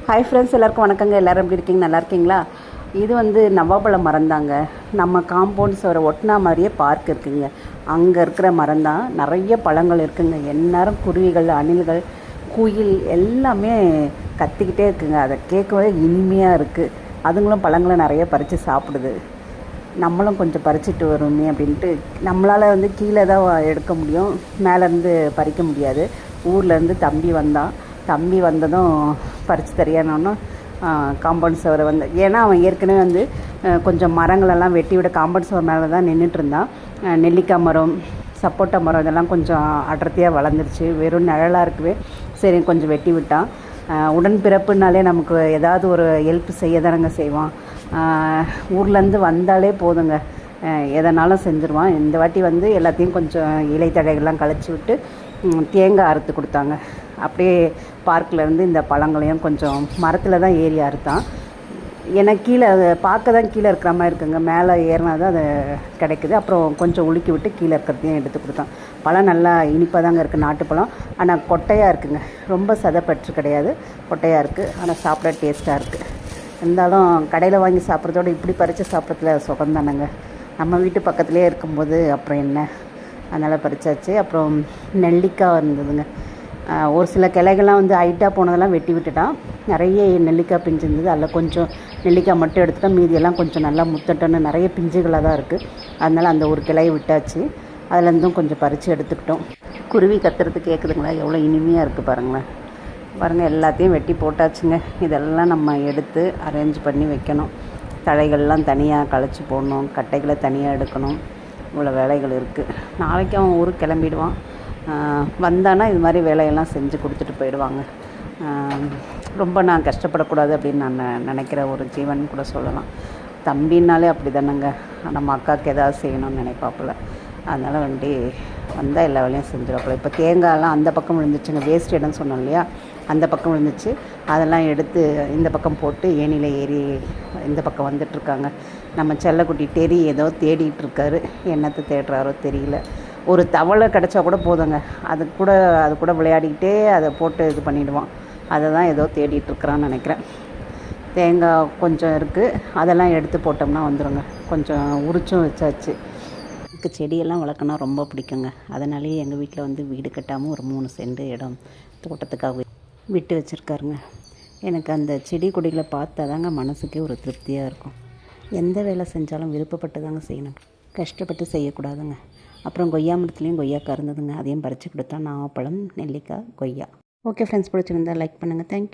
Hi friends, எல்லாருக்கும் வணக்கங்க. எல்லோரும் எப்படி இருக்கீங்க? நல்லா இருக்கீங்களா? இது வந்து நவாப்பழம் மரம் தாங்க. நம்ம காம்பவுண்ட்ஸ் வர ஒட்டினா மாதிரியே பார்க் இருக்குங்க. அங்கே இருக்கிற மரம் தான். நிறைய பழங்கள் இருக்குங்க. எந்நேரம் குருவிகள், அணில்கள், குயில் எல்லாமே கத்திக்கிட்டே இருக்குங்க. அதை கேட்கவே இனிமையாக இருக்குது. அதுங்களும் பழங்களை நிறைய பறித்து சாப்பிடுது. நம்மளும் கொஞ்சம் பறிச்சுட்டு வருமே அப்படின்ட்டு. நம்மளால் வந்து கீழே தான் எடுக்க முடியும், மேலேருந்து பறிக்க முடியாது. ஊர்லேருந்து தம்பி வந்ததும் பறித்து தரியானோன்னு காம்பவுண்ட் சுவரை வந்து, ஏன்னா அவன் ஏற்கனவே வந்து கொஞ்சம் மரங்களெல்லாம் வெட்டி விட காம்பவுண்ட் சுவர் மேலே தான் நின்றுட்டு இருந்தான். நெல்லிக்காய் மரம், சப்போட்டா மரம் இதெல்லாம் கொஞ்சம் அடர்த்தியாக வளர்ந்துருச்சு. வெறும் நிழலாக இருக்கவே சரி கொஞ்சம் வெட்டி விட்டான். உடன்பிறப்புனாலே நமக்கு ஏதாவது ஒரு ஹெல்ப் செய்ய தானங்க செய்வான். ஊர்லேருந்து வந்தாலே போதுங்க, எதனாலும் செஞ்சுருவான். இந்த வாட்டி வந்து எல்லாத்தையும் கொஞ்சம் இலைத்தழைகள்லாம் கழிச்சு விட்டு தேங்காய் அறுத்து கொடுத்தாங்க. அப்படியே பார்க்கிலேருந்து இந்த பழங்களையும் கொஞ்சம் மரத்தில் தான் ஏறி அறுத்தான். எனக்கு கீழே அதை பார்க்க தான் கீழே இருக்கிற மாதிரி இருக்குங்க. மேலே ஏறினா தான் அது கிடைக்குது. அப்புறம் கொஞ்சம் உலுக்கி விட்டு கீழே இருக்கிறதையும் எடுத்து கொடுத்தான். பழம் நல்லா இனிப்பாக தாங்க இருக்குது, நாட்டுப்பழம். ஆனால் கொட்டையாக இருக்குங்க. ரொம்ப சதைப்பற்று கிடையாது, கொட்டையாக இருக்குது. ஆனால் சாப்பிட டேஸ்ட்டாக இருக்குது. இருந்தாலும் கடையில் வாங்கி சாப்பிட்றதோட இப்படி பறித்து சாப்பிட்றதுல சுகம் தானேங்க. நம்ம வீட்டு பக்கத்துலேயே இருக்கும்போது அப்புறம் என்ன, அதனால் பறிச்சாச்சு. அப்புறம் நெல்லிக்காய் இருந்ததுங்க. ஒரு சில கிளைகள்லாம் வந்து ஹைட்டாக போனதெல்லாம் வெட்டி விட்டுட்டான். நிறைய நெல்லிக்காய் பிஞ்சு இருந்தது. அதில் கொஞ்சம் நெல்லிக்காய் மட்டும் எடுத்துட்டோம். மீதியெல்லாம் கொஞ்சம் நல்லா முத்தட்டன்னு நிறைய பிஞ்சுகளாக தான் இருக்குது. அதனால் அந்த ஒரு கிளையை விட்டாச்சு. அதுலேருந்தும் கொஞ்சம் பறித்து எடுத்துக்கிட்டோம். குருவி கத்துறது கேட்குதுங்களா? எவ்வளோ இனிமையாக இருக்குது பாருங்கள். எல்லாத்தையும் வெட்டி போட்டாச்சுங்க. இதெல்லாம் நம்ம எடுத்து அரேஞ்ச் பண்ணி வைக்கணும். தழைகள்லாம் தனியாக களைச்சி போடணும், கட்டைகளை தனியாக எடுக்கணும். இவ்வளோ வேலைகள் இருக்குது. நாளைக்கு அவன் ஊருக்கு கிளம்பிடுவான். வந்தானா இது மாதிரி வேலையெல்லாம் செஞ்சு கொடுத்துட்டு போயிடுவாங்க. ரொம்ப நான் கஷ்டப்படக்கூடாது அப்படின்னு நான் நினைக்கிற ஒரு ஜீவன் கூட சொல்லலாம். தம்பின்னாலே அப்படி தானேங்க. நம்ம அக்காவுக்கு எதாவது செய்யணும்னு நினைப்பாப்புல. அதனால் வந்தால் எல்லா வேலையும் செஞ்சிடப்பல. இப்போ தேங்காயெல்லாம் அந்த பக்கம் விழுந்துச்சுங்க. வேஸ்ட் இடம்னு சொன்னோம் இல்லையா, அந்த பக்கம் விழுந்துச்சு. அதெல்லாம் எடுத்து இந்த பக்கம் போட்டு ஏணியில் ஏறி இந்த பக்கம் வந்துட்டுருக்காங்க. நம்ம செல்லக்குட்டி டெரி ஏதோ தேடிட்டு இருக்காரு. என்னத்தை தேடுறாரோ தெரியல. ஒரு தவளை கிடச்சா கூட போதுங்க, அது கூட விளையாடிக்கிட்டே அதை போட்டு இது பண்ணிவிடுவான். அதை தான் ஏதோ தேடிட்டுருக்குறான்னு நினைக்கிறேன். தேங்காய் கொஞ்சம் இருக்குது, அதெல்லாம் எடுத்து போட்டோம்னா வந்துடுங்க. கொஞ்சம் உரிச்சும் வச்சாச்சு. எனக்கு செடியெல்லாம் வளர்க்கணும் ரொம்ப பிடிக்குங்க. அதனாலேயே எங்கள் வீட்டில் வந்து வீடு கட்டாமல் ஒரு 3 சென்ட் இடம் தோட்டத்துக்காக விட்டு வச்சுருக்காருங்க. எனக்கு அந்த செடி கொடிகளை பார்த்தா தாங்க மனசுக்கே ஒரு திருப்தியாக இருக்கும். எந்த வேலை செஞ்சாலும் விருப்பப்பட்டு தாங்க செய்யணும், கஷ்டப்பட்டு செய்யக்கூடாதுங்க. அப்புறம் கொய்யா மரத்துலேயும் கொய்யாக்காய் இருந்ததுங்க. அதையும் பறித்து கொடுத்தா நாவப்பழம், நெல்லிக்காய், கொய்யா. ஓகே ஃப்ரெண்ட்ஸ், பிடிச்சிருந்தா லைக் பண்ணுங்கள். தேங்க்யூ.